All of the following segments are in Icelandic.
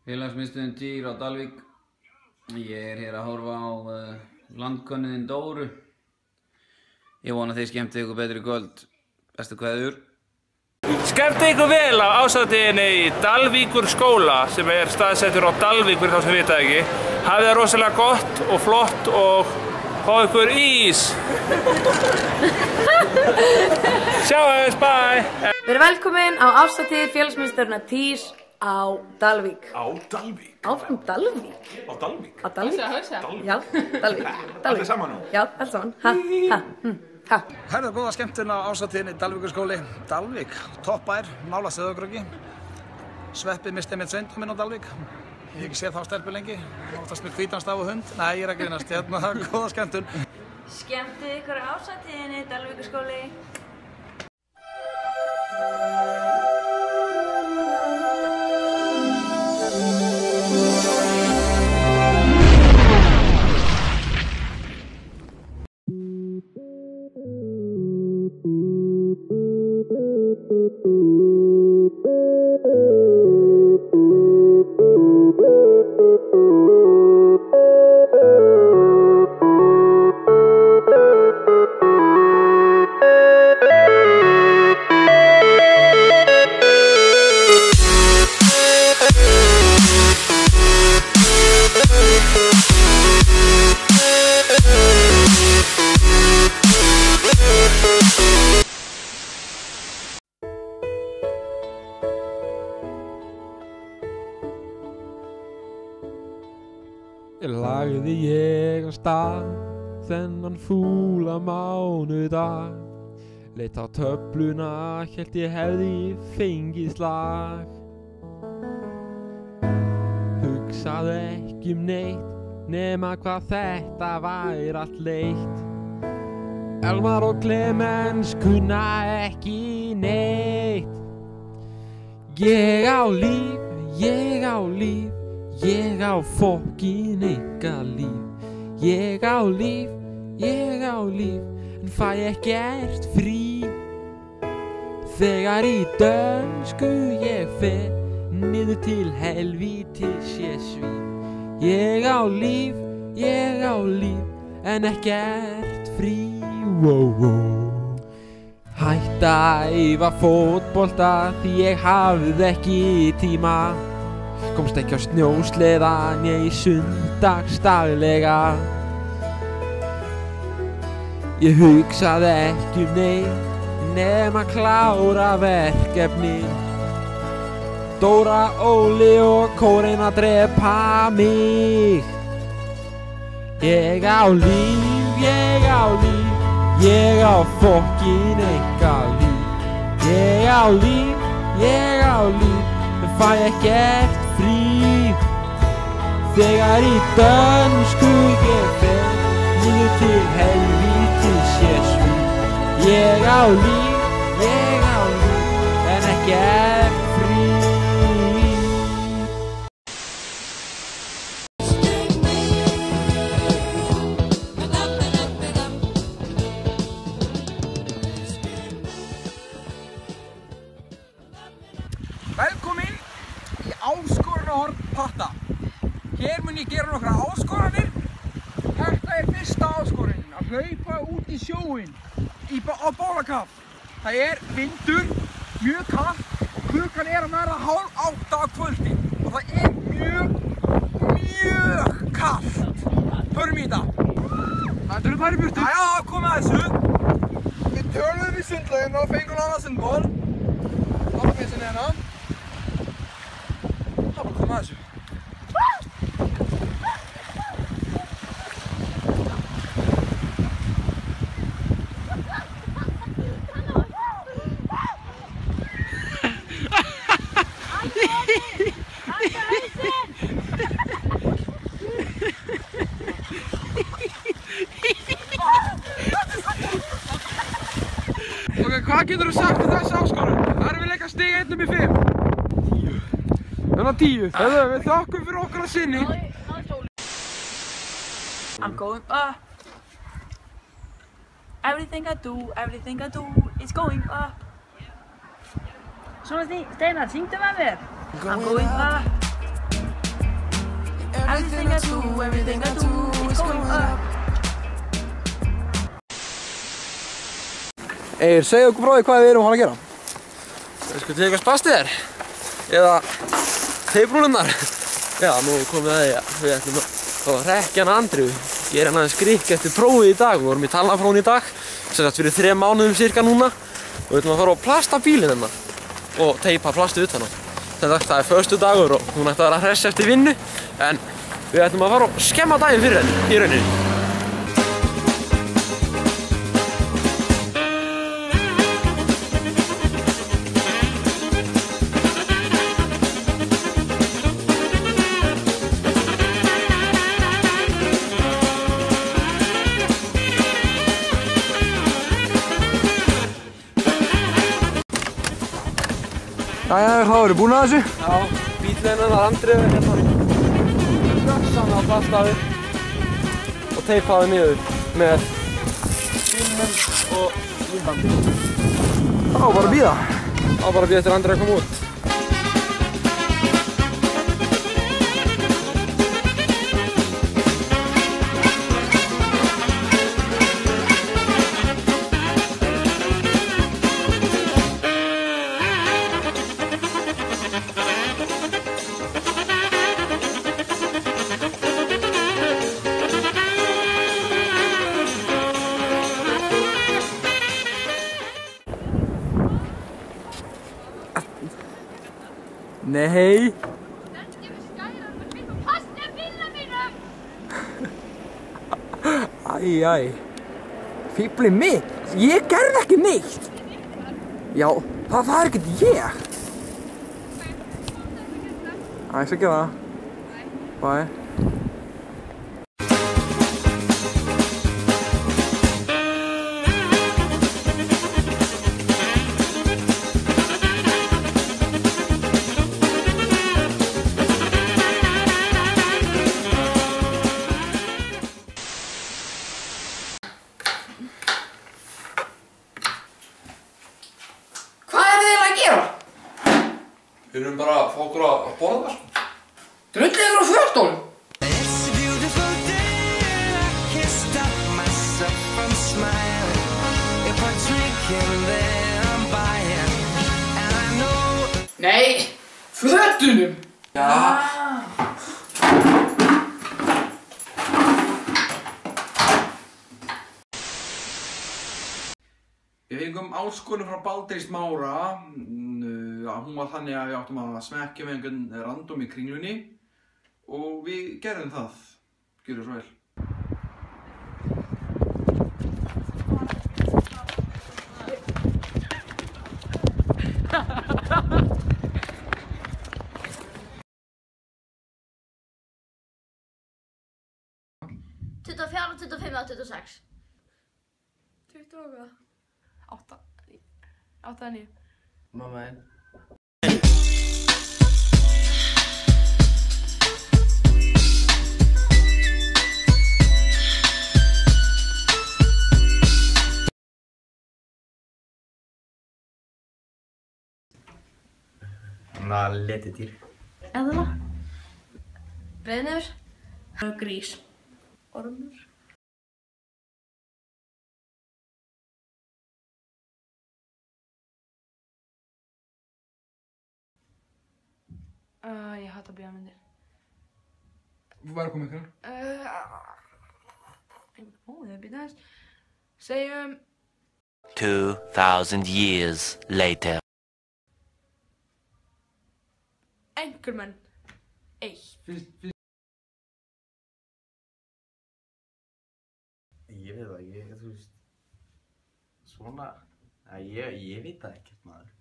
Félagsmiðstöðin Týr á Dalvík. Ég hér að horfa á landkönnuðinn Dóru. Ég vona þið skemmtið ykkur betri í kvöld. Bestu kveðjur. Skemmtið ykkur vel á ásatíðinni í Dalvíkurskóla sem staðsettur á Dalvík fyrir þá sem vita ekki. Hafið það rosalega gott og flott og fá ykkur ís. Sjáumst, bye! Við erum velkomin á ásatíð félagsmiðstöðina Týr á Dalvík. Á Dalvík? Áfram Dalvík. Á Dalvík? Á Dalvík. Já, Dalvík. Allir saman nú? Já, allir saman. Ha. Herðu góða skemmtun á ásatíðinni Dalvíkurskóli. Dalvík, toppbær, nála Sauðárkróki. Sveppi misti mitt sveindur minn á Dalvík. Ég hef ekki séð þá stelpu lengi. Oftast með hvítan staf og hund. Nei, ég er að grínast. Góða skemmtun. Skemmtið ykkur á ásatíðinni Dalvíkurskóli. Lagði ég á stað þennan fúla mánudag. Leit á töfluna, hélt ég hefði fengið slag. Hugsaði ekki neitt nema hvað þetta væri allt leitt. Elmar og Clemens kunna ekki neitt. Ég á líf, ég á líf. Ég á fokkin ykkar líf. Ég á líf, en fæ ekkert frí. Þegar í dönsku ég fer, niður til helvítis ég svíf. Ég á líf, en ekkert frí. Hætta að æfa fótbolta því ég hafði ekki tíma. Komst ekki á snjósleða né í sundagsdaglega. Ég hugsaði ekki neitt nema klára verkefni. Dóra, Óli og kórinn að drepa mig. Ég á líf, ég á fokkin ykkar líf. Ég á líf, en fæ ekkert frí. Þegar í dönsku ég fer, niður til helvítis ég svíf. Ég á líf, en ekkert frí. Velkomin í áskorunarhorn Patta. Hér mun ég gera nokkra áskoranir. Þetta er fyrsta áskorunin, að hlaupa út í sjóinn á bólakaf. Það er vindur, mjög kalt og klukkan er að verða 7:30 á kvöldi og það er mjög kalt. Förum í þetta. Það eru bara í burtu. Já, komið að þessu. Við töluðum í sundlaugina og fengum hana sundból. Hafnarmessin hérna. Það var bara komið að þessu. Hvað getur þú sagt um þessu áskorun? Erfiðleika stig 1 upp í 5. 10. Þannig að 10. Við þakkum fyrir okkur að sinni. I'm going up. Everything I do is going up. Svona Steinar, syngdu með mér. I'm going up. Everything I do is going up. Eir, segðu okkur frá því hvað við erum að fara að gera. Við skulum teka spastið þér. Eða teiprúlunar. Já, nú komum við að því að við ætlum að hrekkja hana Andriu. Gera hana skrik eftir prófið í dag. Við vorum í talnafrófinu í dag. Sem sagt fyrir 3 mánuðum cirka núna. Og við ætlum að fara að plasta bílinn hennar. Og teipa plastið utan á. Það er föstudagur og hún ætti að vera hress eftir vinnu. En við ætlum að fara að skemma daginn fyrir henni í rauninni. Jæja, þá erum við búin að þessu. Já, bíllinn hennar Andriu hérna á plastaði og teipaði niður með símum og límbandi. Þá bara að bíða. Þá bara að bíða eftir Andriu að koma út. Nei. Æ. Fíflið mitt. Ég gerði ekki neitt. Já, það er ekkert ég. Ég skal gera það. Bye. Við erum bara að fá okkur að borða sko. Drullið ykkur á fötunum. Nei, fötunum. Já. Við fengum áskorun frá Baldri Smára. Hún var þannig að við áttum að smekkja með einhvern random í kringlunni og við gerðum það. Gjörðu svo vel. Tuttugu 25 eða 26? 8 eða 9. Mamma einn. Letidýr. Eðla. Breiðnefur. Grís. Ormur. Ég hata bíómyndir. Hvað er að koma ykkur? Það býta þess. Segjum 2000 years later. Anchorman 1. Ég veit það ekki, þú veist. Svona. Ég veit það ekkert maður.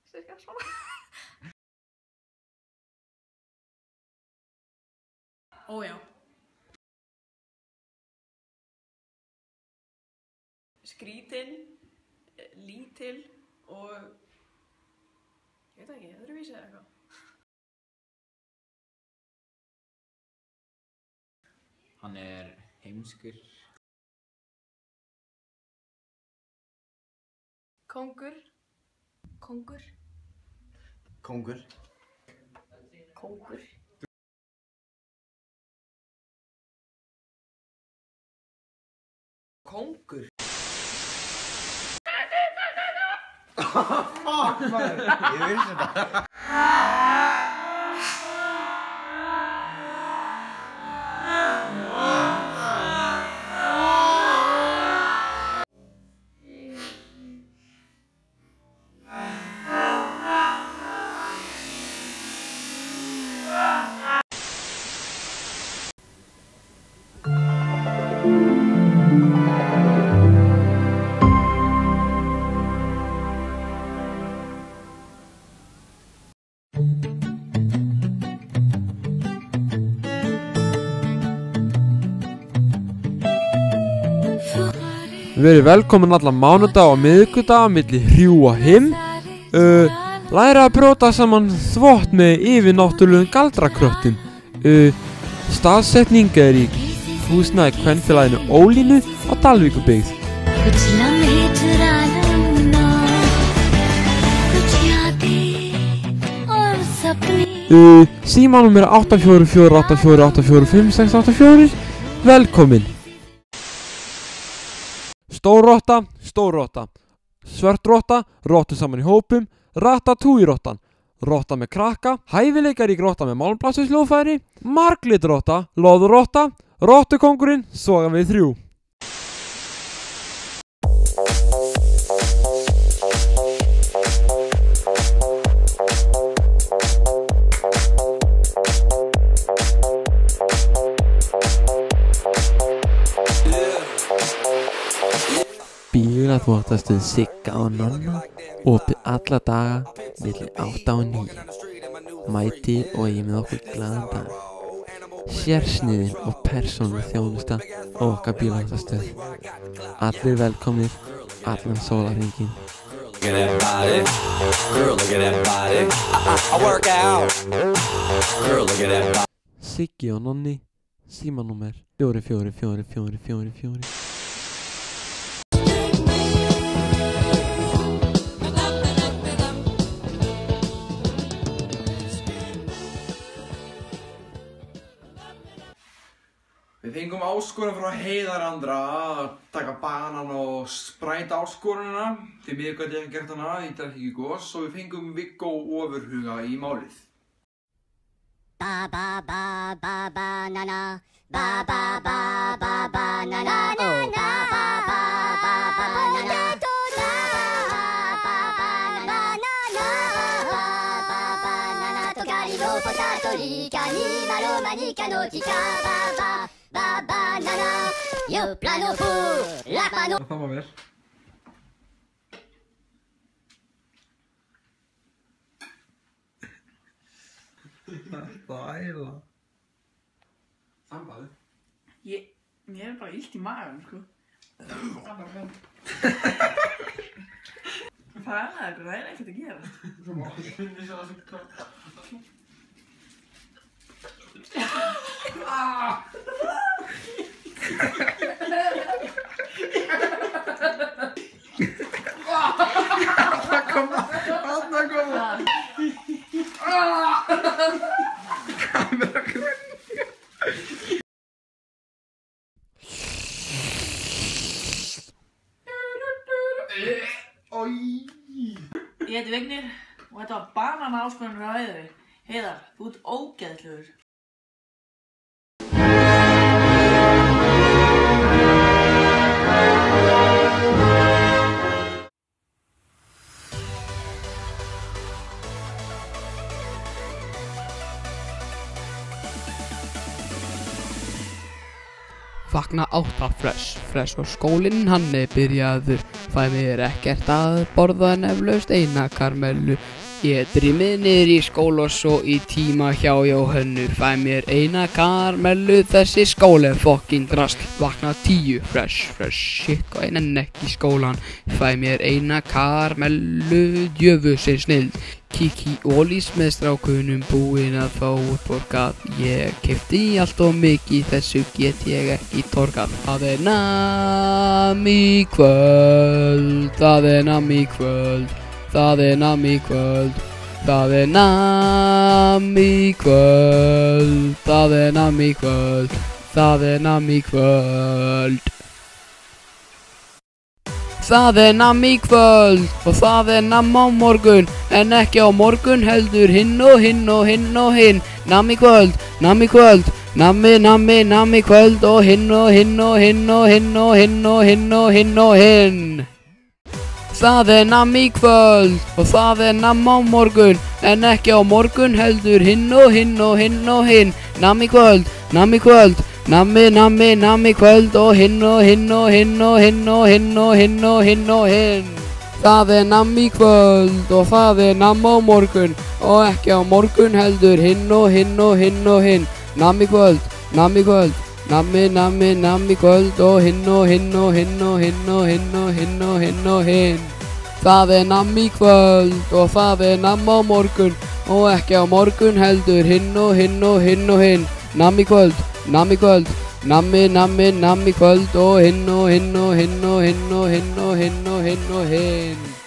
Cirka svona. Ó já. Skrítin, lítil og ég veit ekki, öðruvísi eða eitthvað. Hann er heimskur. Kóngur. Kóngur. Kóngur. Kóngur. Fuck, maður. Ég vissi þetta. Verið velkomin alla mánudag og miðvikudag milli 3 og 5. Læra að brjóta saman þvott með yfirnáttúrulegum galdrakröttum. Staðsetning er í húsnæði kvenfélaginu Ólínu á Dalvíkurbyggð. Símanúmer er 84484845684. Velkomin. Stórrotta, stórrotta. Svartrotta, rottu saman í hópum. Ratatouille-rottan, rotta með krakka. Hæfileikarík rotta með málmblastursljóðfæri. Marglitrotta, loðrotta. Rottukóngurinn, sogan við 3. Bílaþvottastuð Sigga og Nonna, opið alla daga milli 8 og 9. Mæti og eigi með okkur glaðan dag. Sérsniðin og persónuleg þjónusta á okkar bílaþvottastuð. Allir velkomnir, allan sólarhringinn. Siggi og Nonni, símanúmer 444444. Við fengum áskorun frá Heiðar Andra að taka banan og spræta áskorunina. Því miður gat ég ekki gert hana, ég drekk ekki gos, og við fengum Viggo Ofurhuga í málið. Ba ba ba ba banana, ba ba ba ba banana, oh ba ba ba ba banana, ba ba ba banana, ba ba banana, tokari no potato rika ni malo manika no tika, ba ba banana, yo plano fu, la pano. Það var vel. Þæla. Sambaðu? Ég er bara illt í maganum, sko. Það er ekkert að gera. Þarna kom það. Ég heiti Vignir og þetta var banana áskorun frá Heiðari. Heiðar, þú ert ógeðslegur. Vakna 8 fresh og skólinn hann er byrjaður. Fæ mér ekkert að borða en eflaust eina karmellu. Ég drýmið niður í skóla og svo í tíma hjá Jóhönnu. Fæ mér eina karmellu, þessi skóli er fokkin drasl. Vakna 10 fresh, shit hvað ég nenni ekki í skólan. Fæ mér eina karmellu, djöfusins snill. Kiki Ólís með strákunum búinn að fá útborgað. Ég keypti allt of mikið, þessu get ég ekki torgað. Það er nammi í kvöld, það er nammi í kvöld, það er nammi í kvöld, Það er namn í kvöld, það er namn í kvöld, það er namn í kvöld. Það er namn í kvöld og það er namn á morgun, en ekki á morgun heldur hinn og hinn og hinn og hinn. Namn í kvöld, namn í kvöld, nammi, nammi, namn í kvöld og hinn og hinn og hinn og hinn og hinn og hinn og hinn og hinn. Það er namn í kvöld og það er namn á morgun, en ekki á morgun heldur hinn og hinn og hinn og hinn. Namn í kvöld, namn í kvöld, nammi, nammi, namn í kvöld og hinn og hinn og hinn og hinn og hinn og hinn og hinn og hinn. Það er namn í kvöld og það er namn á morgun, og ekki á morgun heldur hinn og hinn og hinn og hinn. Namn í kvöld, namn í kvöld, nammi, nammi, namn í kvöld og hinn og hinn og hinn og hinn og hinn og hinn og hinn og hinn. Það er namn í kvöld og það er namn á morgun, og ekki á morgun heldur hinn og hinn og hinn og hinn. Namn í kvöld, namn í kvöld, nammi, nammi, namn í kvöld og hinn og hinn og hinn og hinn og hinn og hinn og hinn og hinn.